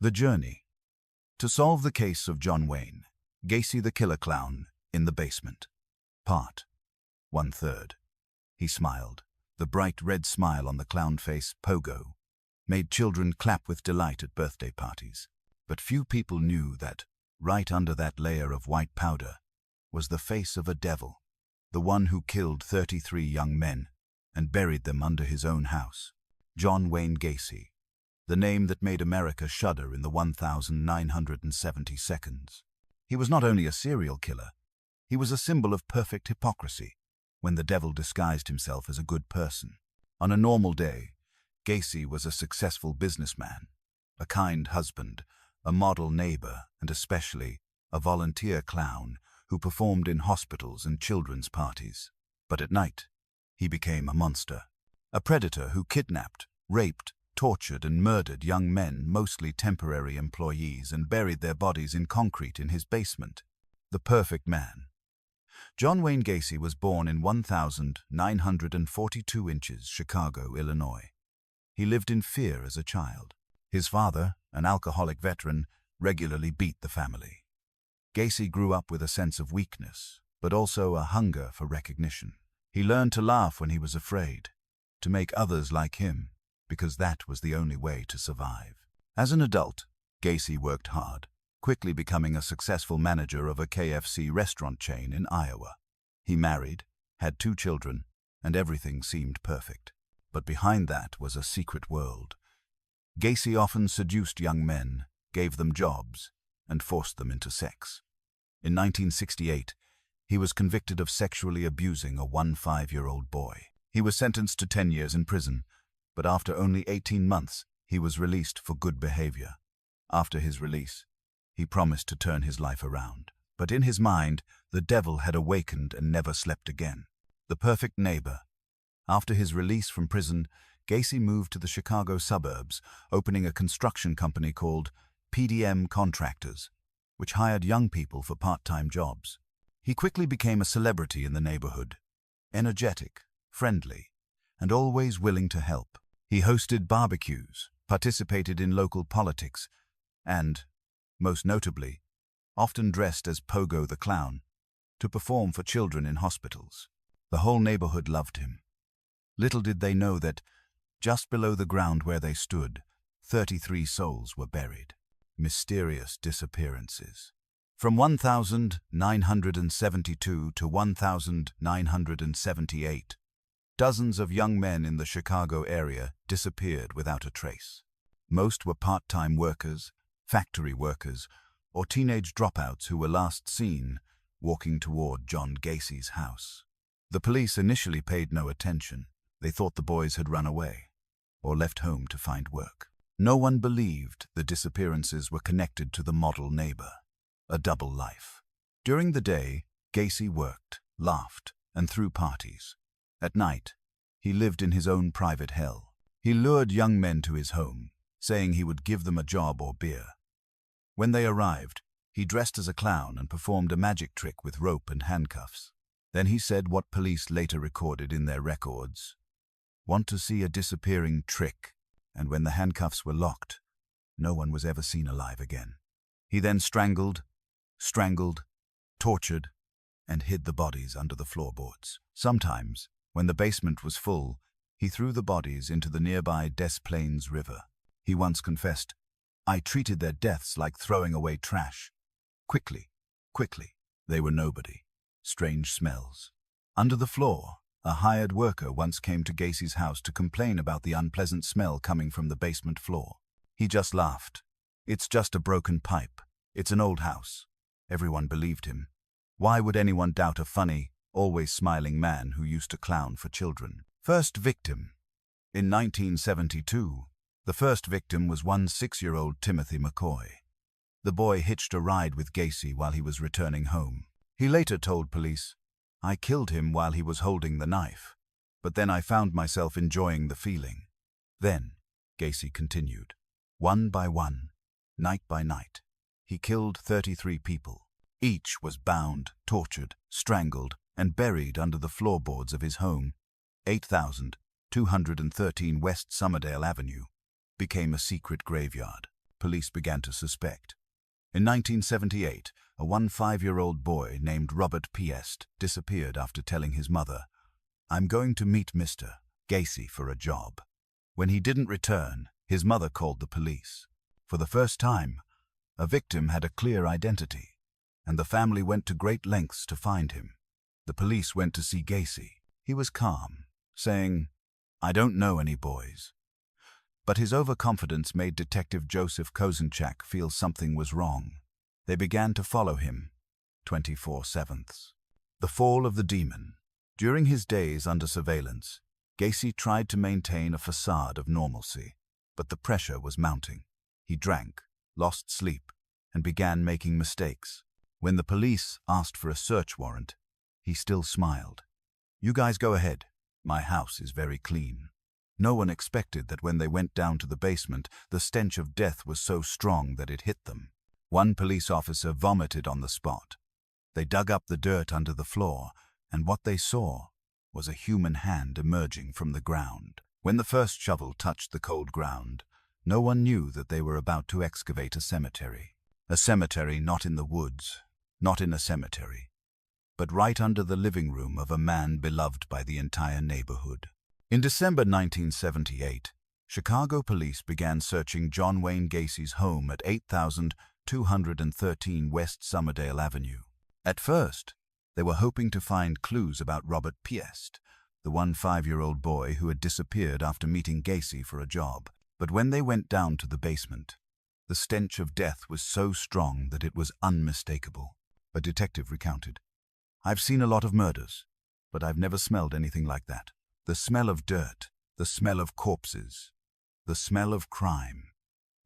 The Journey. To solve the case of John Wayne Gacy, the killer clown, in the basement. Part 1/3. He smiled. The bright red smile on the clown face, Pogo, made children clap with delight at birthday parties. But few people knew that, right under that layer of white powder, was the face of a devil, the one who killed 33 young men and buried them under his own house. John Wayne Gacy, the name that made America shudder in the 1970 seconds. He was not only a serial killer, he was a symbol of perfect hypocrisy, when the devil disguised himself as a good person. On a normal day, Gacy was a successful businessman, a kind husband, a model neighbor, and especially a volunteer clown who performed in hospitals and children's parties. But at night, he became a monster, a predator who kidnapped, raped, tortured and murdered young men, mostly temporary employees, and buried their bodies in concrete in his basement. The perfect man. John Wayne Gacy was born in 1942 inches, Chicago, Illinois. He lived in fear as a child. His father, an alcoholic veteran, regularly beat the family. Gacy grew up with a sense of weakness, but also a hunger for recognition. He learned to laugh when he was afraid, to make others like him, because that was the only way to survive. As an adult, Gacy worked hard, quickly becoming a successful manager of a KFC restaurant chain in Iowa. He married, had 2 children, and everything seemed perfect. But behind that was a secret world. Gacy often seduced young men, gave them jobs, and forced them into sex. In 1968, he was convicted of sexually abusing a 15-year-old boy. He was sentenced to 10 years in prison, but after only 18 months, he was released for good behavior. After his release, he promised to turn his life around. But in his mind, the devil had awakened and never slept again. The perfect neighbor. After his release from prison, Gacy moved to the Chicago suburbs, opening a construction company called PDM Contractors, which hired young people for part-time jobs. He quickly became a celebrity in the neighborhood, energetic, friendly, and always willing to help. He hosted barbecues, participated in local politics, and, most notably, often dressed as Pogo the Clown, to perform for children in hospitals. The whole neighborhood loved him. Little did they know that, just below the ground where they stood, 33 souls were buried. Mysterious disappearances. From 1972 to 1978, dozens of young men in the Chicago area disappeared without a trace. Most were part-time workers, factory workers, or teenage dropouts who were last seen walking toward John Gacy's house. The police initially paid no attention. They thought the boys had run away or left home to find work. No one believed the disappearances were connected to the model neighbor, a double life. During the day, Gacy worked, laughed, and threw parties. At night, he lived in his own private hell. He lured young men to his home, saying he would give them a job or beer. When they arrived, he dressed as a clown and performed a magic trick with rope and handcuffs. Then he said what police later recorded in their records. Want to see a disappearing trick? And when the handcuffs were locked, no one was ever seen alive again. He then strangled, tortured, and hid the bodies under the floorboards. Sometimes, when the basement was full, he threw the bodies into the nearby Des Plaines River. He once confessed, "I treated their deaths like throwing away trash. Quickly, they were nobody." Strange smells. Under the floor, a hired worker once came to Gacy's house to complain about the unpleasant smell coming from the basement floor. He just laughed. "It's just a broken pipe. It's an old house." Everyone believed him. Why would anyone doubt a funny, always smiling man who used to clown for children? First victim. In 1972, the first victim was 6-year-old Timothy McCoy. The boy hitched a ride with Gacy while he was returning home. He later told police, "I killed him while he was holding the knife, but then I found myself enjoying the feeling." Then, Gacy continued, one by one, night by night, he killed 33 people. Each was bound, tortured, strangled, and buried under the floorboards of his home. 8213 West Summerdale Avenue became a secret graveyard. police began to suspect. In 1978, a 15-year-old boy named Robert Piest disappeared after telling his mother, "I'm going to meet Mr. Gacy for a job." When he didn't return, his mother called the police. For the first time, a victim had a clear identity, and the family went to great lengths to find him. The police went to see Gacy. He was calm, saying, "I don't know any boys." But his overconfidence made Detective Joseph Kozenchak feel something was wrong. They began to follow him, 24/7. The fall of the demon. During his days under surveillance, Gacy tried to maintain a facade of normalcy, but the pressure was mounting. He drank, lost sleep, and began making mistakes. When the police asked for a search warrant, he still smiled. "You guys go ahead. My house is very clean." No one expected that when they went down to the basement, the stench of death was so strong that it hit them. One police officer vomited on the spot. They dug up the dirt under the floor, and what they saw was a human hand emerging from the ground. When the first shovel touched the cold ground, no one knew that they were about to excavate a cemetery. A cemetery not in the woods, not in a cemetery, but right under the living room of a man beloved by the entire neighborhood. In December 1978, Chicago police began searching John Wayne Gacy's home at 8213 West Summerdale Avenue. At first, they were hoping to find clues about Robert Piest, the 15-year-old boy who had disappeared after meeting Gacy for a job. But when they went down to the basement, the stench of death was so strong that it was unmistakable. A detective recounted, "I've seen a lot of murders, but I've never smelled anything like that. The smell of dirt, the smell of corpses, the smell of crime."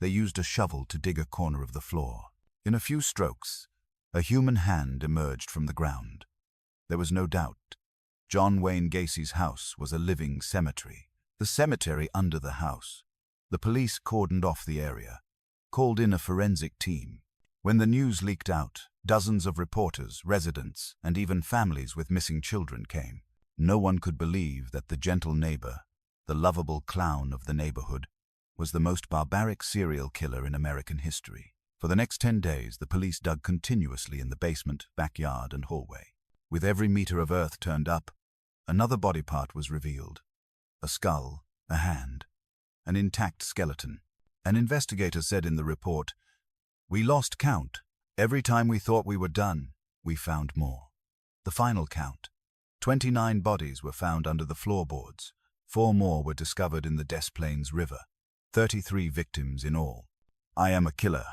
They used a shovel to dig a corner of the floor. In a few strokes, a human hand emerged from the ground. There was no doubt. John Wayne Gacy's house was a living cemetery. The cemetery under the house. The police cordoned off the area, called in a forensic team. When the news leaked out, dozens of reporters, residents, and even families with missing children came. No one could believe that the gentle neighbor, the lovable clown of the neighborhood, was the most barbaric serial killer in American history. For the next 10 days, the police dug continuously in the basement, backyard, and hallway. With every meter of earth turned up, another body part was revealed. A skull, a hand, an intact skeleton. An investigator said in the report, "We lost count. Every time we thought we were done, we found more." The final count. 29 bodies were found under the floorboards. 4 more were discovered in the Des Plaines River. 33 victims in all. "I am a killer,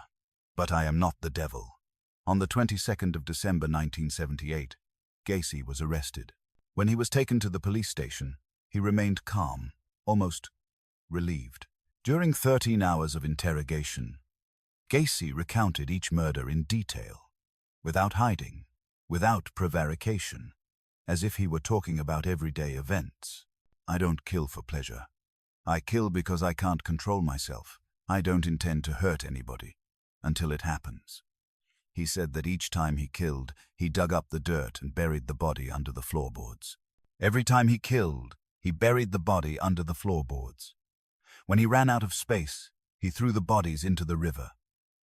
but I am not the devil." On the 22nd of December 1978, Gacy was arrested. When he was taken to the police station, he remained calm, almost relieved. During 13 hours of interrogation, Gacy recounted each murder in detail, without hiding, without prevarication, as if he were talking about everyday events. "I don't kill for pleasure. I kill because I can't control myself. I don't intend to hurt anybody until it happens." He said that each time he killed, he dug up the dirt and buried the body under the floorboards. Every time he killed, he buried the body under the floorboards. When he ran out of space, he threw the bodies into the river.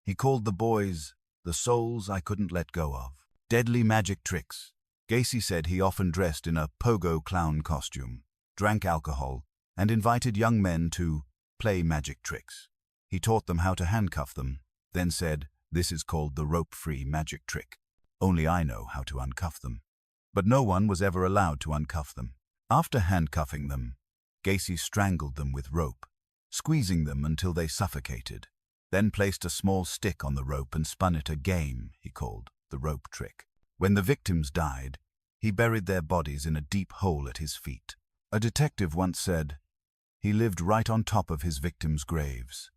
He called the boys the souls I couldn't let go of. Deadly magic tricks. Gacy said he often dressed in a Pogo clown costume, drank alcohol, and invited young men to play magic tricks. He taught them how to handcuff them, then said, "This is called the rope-free magic trick. Only I know how to uncuff them." But no one was ever allowed to uncuff them. After handcuffing them, Gacy strangled them with rope, squeezing them until they suffocated, then placed a small stick on the rope and spun it a game he called the rope trick. When the victims died, he buried their bodies in a deep hole at his feet. A detective once said, he lived right on top of his victims' graves.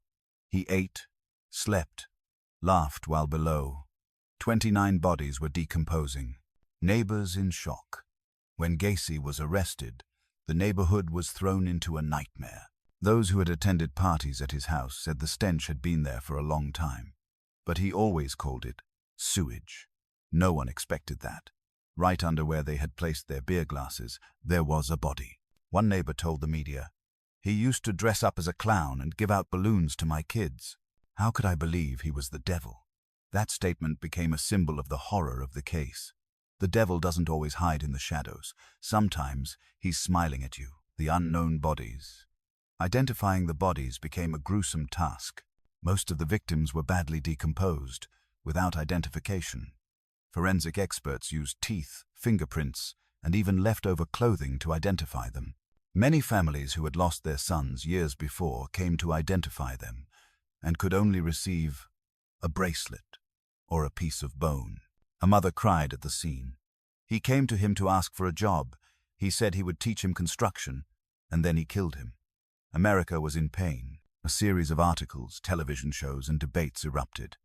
He ate, slept, laughed while below. 29 bodies were decomposing. Neighbors in shock. When Gacy was arrested, the neighborhood was thrown into a nightmare. Those who had attended parties at his house said the stench had been there for a long time, but he always called it sewage. No one expected that. Right under where they had placed their beer glasses, there was a body. One neighbor told the media, "He used to dress up as a clown and give out balloons to my kids." How could I believe he was the devil? That statement became a symbol of the horror of the case. The devil doesn't always hide in the shadows. Sometimes he's smiling at you. The unknown bodies. Identifying the bodies became a gruesome task. Most of the victims were badly decomposed, without identification. Forensic experts used teeth, fingerprints, and even leftover clothing to identify them. Many families who had lost their sons years before came to identify them, and could only receive a bracelet or a piece of bone. A mother cried at the scene. He came to him to ask for a job. He said he would teach him construction, and then he killed him. America was in pain. A series of articles, television shows, and debates erupted.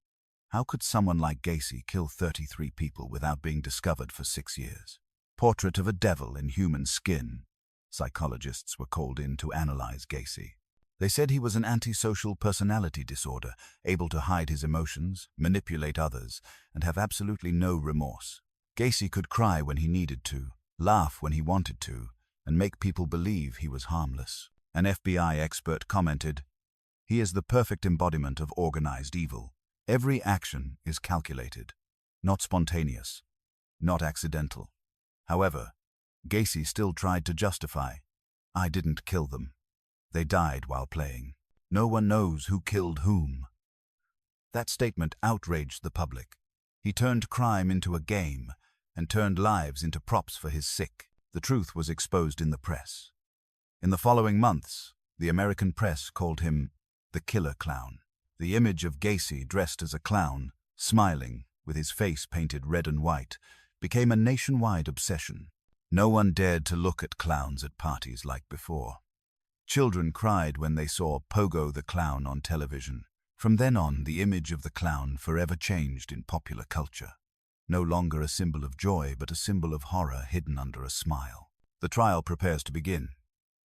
How could someone like Gacy kill 33 people without being discovered for 6 years? Portrait of a devil in human skin. Psychologists were called in to analyze Gacy. They said he was an antisocial personality disorder, able to hide his emotions, manipulate others, and have absolutely no remorse. Gacy could cry when he needed to, laugh when he wanted to, and make people believe he was harmless. An FBI expert commented, "He is the perfect embodiment of organized evil. Every action is calculated, not spontaneous, not accidental." However, Gacy still tried to justify, "I didn't kill them. They died while playing. No one knows who killed whom." That statement outraged the public. He turned crime into a game and turned lives into props for his sick. The truth was exposed in the press. In the following months, the American press called him the killer clown. The image of Gacy dressed as a clown, smiling, with his face painted red and white, became a nationwide obsession. No one dared to look at clowns at parties like before. Children cried when they saw Pogo the clown on television. From then on, the image of the clown forever changed in popular culture. No longer a symbol of joy, but a symbol of horror hidden under a smile. The trial prepares to begin.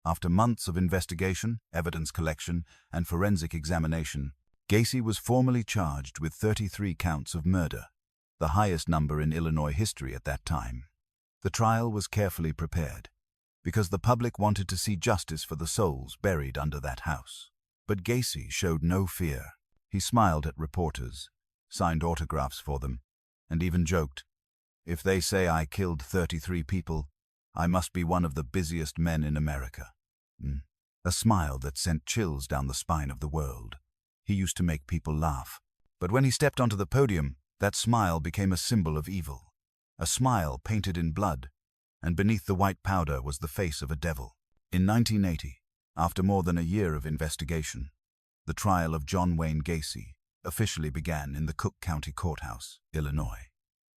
After months of investigation, evidence collection, and forensic examination, Gacy was formally charged with 33 counts of murder, the highest number in Illinois history at that time. The trial was carefully prepared, because the public wanted to see justice for the souls buried under that house. But Gacy showed no fear. He smiled at reporters, signed autographs for them, and even joked, "If they say I killed 33 people, I must be one of the busiest men in America." A smile that sent chills down the spine of the world. He used to make people laugh. But when he stepped onto the podium, that smile became a symbol of evil. A smile painted in blood, and beneath the white powder was the face of a devil. In 1980, after more than a year of investigation, the trial of John Wayne Gacy officially began in the Cook County Courthouse, Illinois.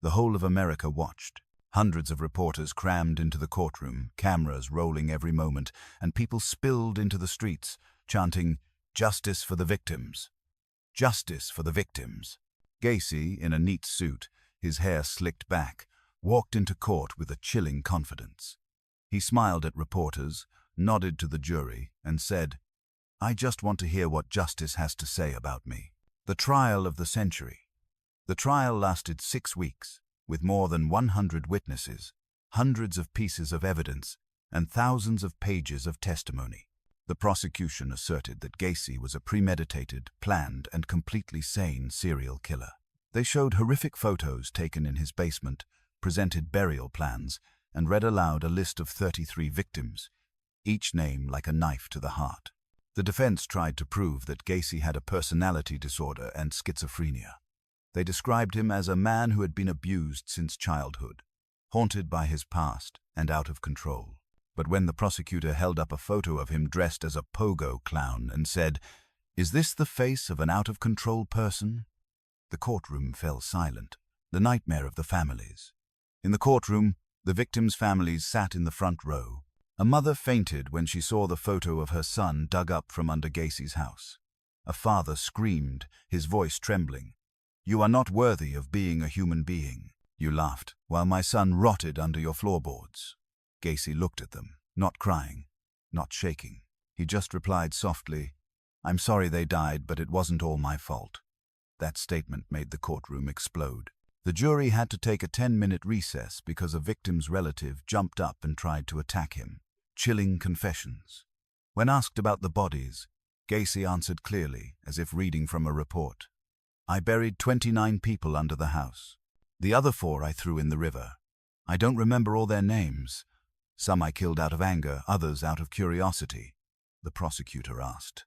The whole of America watched. Hundreds of reporters crammed into the courtroom, cameras rolling every moment, and people spilled into the streets, chanting, "Justice for the victims! Justice for the victims!" Gacy, in a neat suit, his hair slicked back, walked into court with a chilling confidence. He smiled at reporters, nodded to the jury, and said, "I just want to hear what justice has to say about me." The trial of the century. The trial lasted 6 weeks, with more than 100 witnesses, hundreds of pieces of evidence, and thousands of pages of testimony. The prosecution asserted that Gacy was a premeditated, planned, and completely sane serial killer. They showed horrific photos taken in his basement, presented burial plans, and read aloud a list of 33 victims, each name like a knife to the heart. The defense tried to prove that Gacy had a personality disorder and schizophrenia. They described him as a man who had been abused since childhood, haunted by his past and out of control. But when the prosecutor held up a photo of him dressed as a Pogo clown and said, "Is this the face of an out-of-control person?" the courtroom fell silent, the nightmare of the families. In the courtroom, the victims' families sat in the front row. A mother fainted when she saw the photo of her son dug up from under Gacy's house. A father screamed, his voice trembling, "You are not worthy of being a human being. You laughed while my son rotted under your floorboards." Gacy looked at them, not crying, not shaking. He just replied softly, "I'm sorry they died, but it wasn't all my fault." That statement made the courtroom explode. The jury had to take a 10-minute recess because a victim's relative jumped up and tried to attack him. Chilling confessions. When asked about the bodies, Gacy answered clearly, as if reading from a report. I buried 29 people under the house. The other 4 I threw in the river. I don't remember all their names. Some I killed out of anger, others out of curiosity. The prosecutor asked,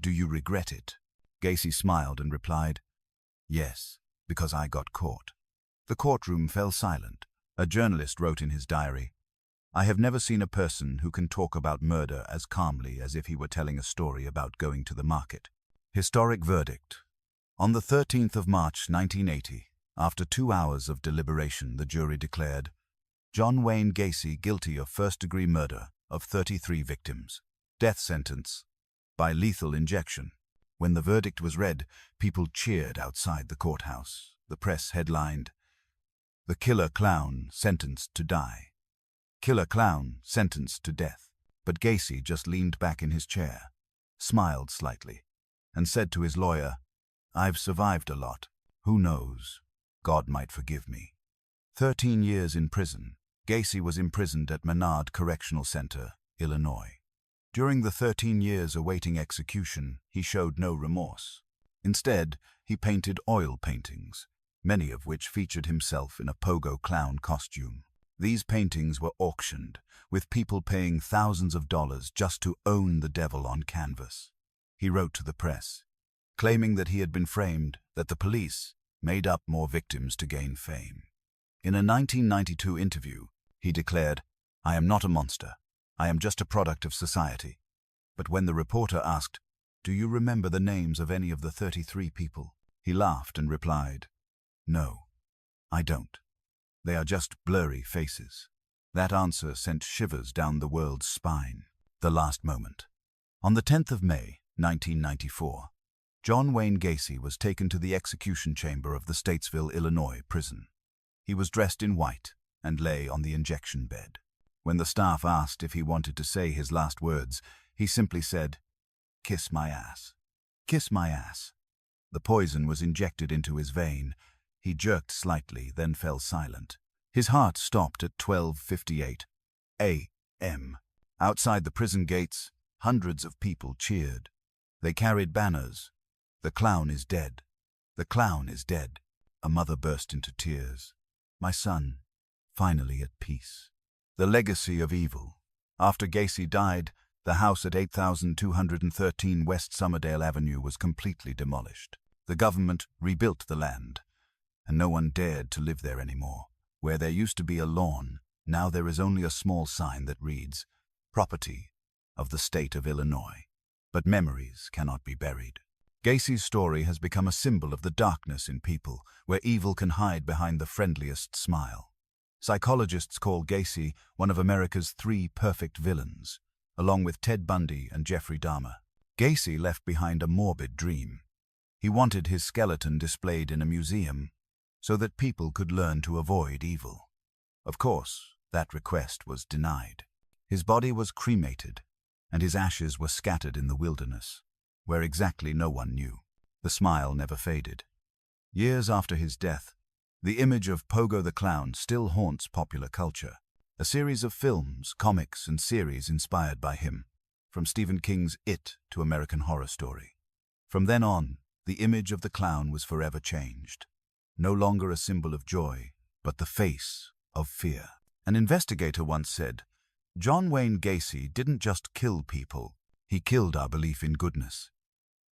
Do you regret it? Gacy smiled and replied, Yes, because I got caught. The courtroom fell silent. A journalist wrote in his diary, I have never seen a person who can talk about murder as calmly as if he were telling a story about going to the market. Historic verdict. On the 13th of March 1980, after 2 hours of deliberation, the jury declared John Wayne Gacy guilty of first-degree murder of 33 victims. Death sentence by lethal injection. When the verdict was read, people cheered outside the courthouse. The press headlined, The killer clown sentenced to die. Killer clown sentenced to death. But Gacy just leaned back in his chair, smiled slightly, and said to his lawyer, I've survived a lot. Who knows? God might forgive me. 13 years in prison. Gacy was imprisoned at Menard Correctional Center, Illinois. During the 13 years awaiting execution, he showed no remorse. Instead, he painted oil paintings, many of which featured himself in a Pogo clown costume. These paintings were auctioned, with people paying thousands of dollars just to own the devil on canvas. He wrote to the press, claiming that he had been framed, that the police made up more victims to gain fame. In a 1992 interview, he declared, I am not a monster. I am just a product of society. But when the reporter asked, Do you remember the names of any of the 33 people? He laughed and replied, No, I don't. They are just blurry faces. That answer sent shivers down the world's spine. The last moment. On the 10th of May, 1994, John Wayne Gacy was taken to the execution chamber of the Statesville, Illinois prison. He was dressed in white and lay on the injection bed. When the staff asked if he wanted to say his last words, he simply said, Kiss my ass. Kiss my ass. The poison was injected into his vein. He jerked slightly, then fell silent. His heart stopped at 12:58 a.m. Outside the prison gates, hundreds of people cheered. They carried banners. The clown is dead. The clown is dead. A mother burst into tears. My son, finally at peace. The legacy of evil. After Gacy died, the house at 8213 West Summerdale Avenue was completely demolished. The government rebuilt the land, and no one dared to live there anymore. Where there used to be a lawn, now there is only a small sign that reads, Property of the State of Illinois. But memories cannot be buried. Gacy's story has become a symbol of the darkness in people, where evil can hide behind the friendliest smile. Psychologists call Gacy one of America's 3 perfect villains, along with Ted Bundy and Jeffrey Dahmer. Gacy left behind a morbid dream. He wanted his skeleton displayed in a museum, so that people could learn to avoid evil. Of course, that request was denied. His body was cremated, and his ashes were scattered in the wilderness, where exactly no one knew. The smile never faded. Years after his death, the image of Pogo the Clown still haunts popular culture. A series of films, comics, and series inspired by him, from Stephen King's It to American Horror Story. From then on, the image of the clown was forever changed. No longer a symbol of joy, but the face of fear. An investigator once said, John Wayne Gacy didn't just kill people, he killed our belief in goodness.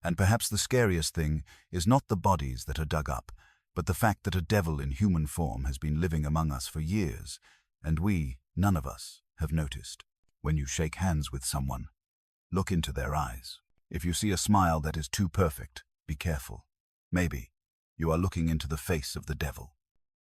And perhaps the scariest thing is not the bodies that are dug up, but the fact that a devil in human form has been living among us for years, and we, none of us, have noticed. When you shake hands with someone, look into their eyes. If you see a smile that is too perfect, be careful. Maybe you are looking into the face of the devil.